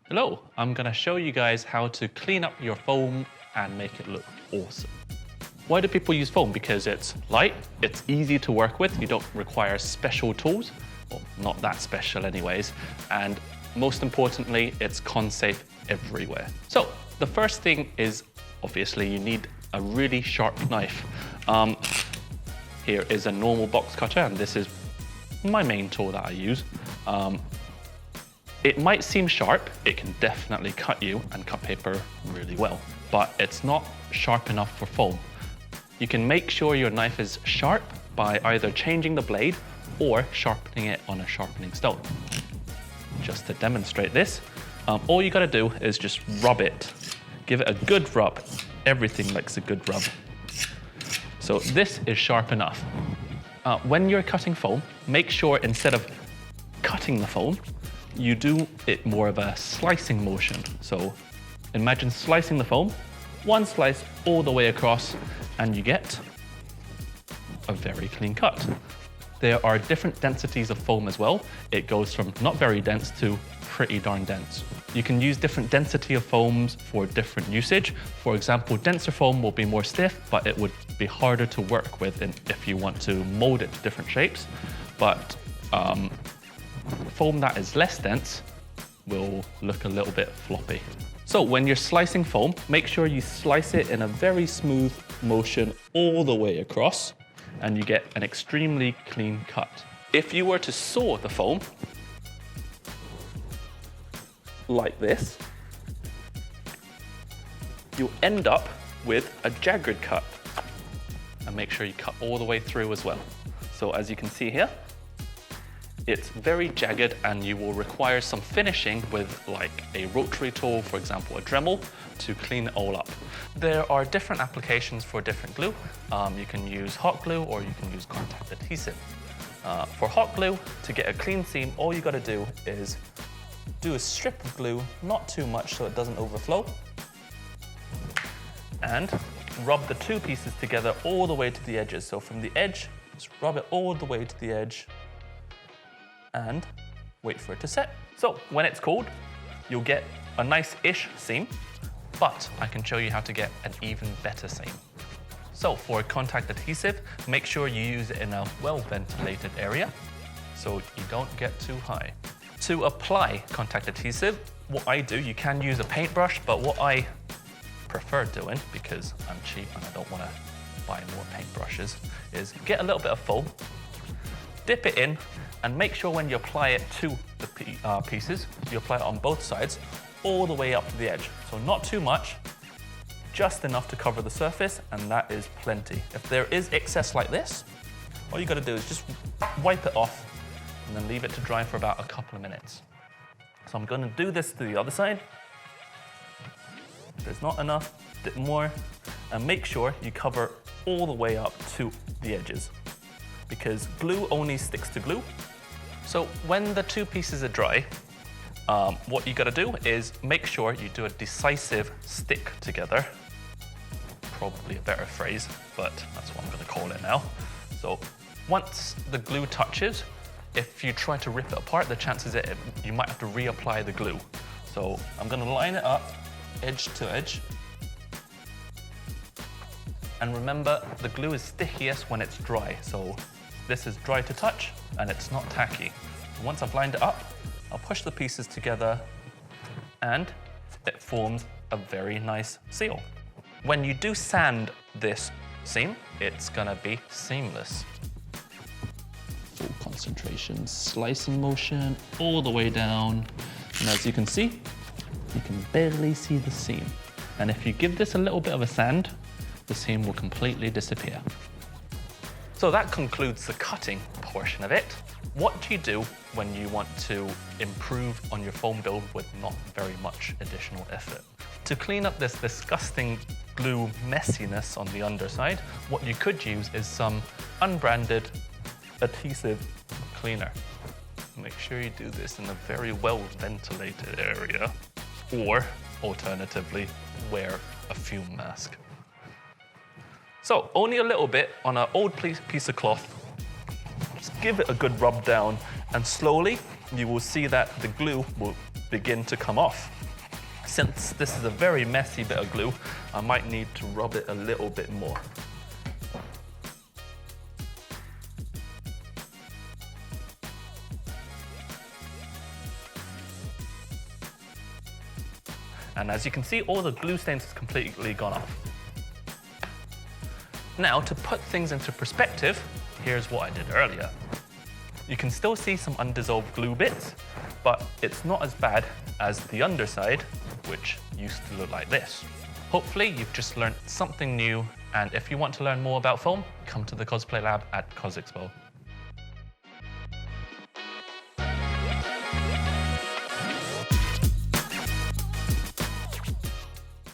Hello, I'm gonna show you guys how to clean up your foam and make it look awesome. Why do people use foam? Because it's light, it's easy to work with, you don't require special tools, well, not that special anyways, and most importantly, it's con-safe everywhere. So the first thing is, obviously, you need a really sharp knife. Here is a normal box cutter, and this is my main tool that I use. It might seem sharp, it can definitely cut you and cut paper really well, but it's not sharp enough for foam. You can make sure your knife is sharp by either changing the blade or sharpening it on a sharpening stone. Just to demonstrate this, all you gotta do is just rub it. Give it a good rub. Everything likes a good rub. So this is sharp enough. When you're cutting foam, make sure instead of cutting the foam, you do it more of a slicing motion. So imagine slicing the foam, one slice all the way across, and you get a very clean cut. There are different densities of foam as well. It goes from not very dense to pretty darn dense. You can use different density of foams for different usage. For example, denser foam will be more stiff, but it would be harder to work with if you want to mold it to different shapes. But foam that is less dense will look a little bit floppy. So when you're slicing foam, make sure you slice it in a very smooth motion all the way across, and you get an extremely clean cut. If you were to saw the foam, like this, you'll end up with a jagged cut. And make sure you cut all the way through as well. So as you can see here, it's very jagged, and you will require some finishing with like a rotary tool, for example, a Dremel, to clean it all up. There are different applications for different glue. You can use hot glue or you can use contact adhesive. For hot glue, to get a clean seam, all you gotta do is do a strip of glue, not too much so it doesn't overflow, and rub the two pieces together all the way to the edges. So from the edge, just rub it all the way to the edge, and wait for it to set. So when it's cold, you'll get a nice-ish seam, but I can show you how to get an even better seam. So for contact adhesive, make sure you use it in a well-ventilated area so you don't get too high. To apply contact adhesive, what I do, you can use a paintbrush, but what I prefer doing, because I'm cheap and I don't want to buy more paintbrushes, is get a little bit of foam, dip it in, and make sure when you apply it to the pieces, you apply it on both sides, all the way up to the edge. So not too much, just enough to cover the surface, and that is plenty. If there is excess like this, all you gotta do is just wipe it off and then leave it to dry for about a couple of minutes. So I'm gonna do this to the other side. If there's not enough, dip more, and make sure you cover all the way up to the edges, because glue only sticks to glue. So when the two pieces are dry, what you gotta do is make sure you do a decisive stick together. Probably a better phrase, but that's what I'm gonna call it now. So once the glue touches, if you try to rip it apart, the chances are you might have to reapply the glue. So I'm gonna line it up edge to edge. And remember, the glue is stickiest when it's dry. So this is dry to touch, and it's not tacky. Once I've lined it up, I'll push the pieces together, and it forms a very nice seal. When you do sand this seam, it's gonna be seamless. Full concentration, slicing motion, all the way down. And as you can see, you can barely see the seam. And if you give this a little bit of a sand, the seam will completely disappear. So that concludes the cutting portion of it. What do you do when you want to improve on your foam build with not very much additional effort? To clean up this disgusting glue messiness on the underside, what you could use is some unbranded adhesive cleaner. Make sure you do this in a very well-ventilated area, or alternatively, wear a fume mask. So only a little bit on an old piece of cloth. Just give it a good rub down, and slowly you will see that the glue begin to come off. Since this is a very messy bit of glue, I might need to rub it a little bit more. And as you can see, all the glue stains have completely gone off. Now, to put things into perspective, here's what I did earlier. You can still see some undissolved glue bits, but it's not as bad as the underside, which used to look like this. Hopefully, you've just learned something new, and if you want to learn more about foam, come to the Cosplay Lab at CosXPo.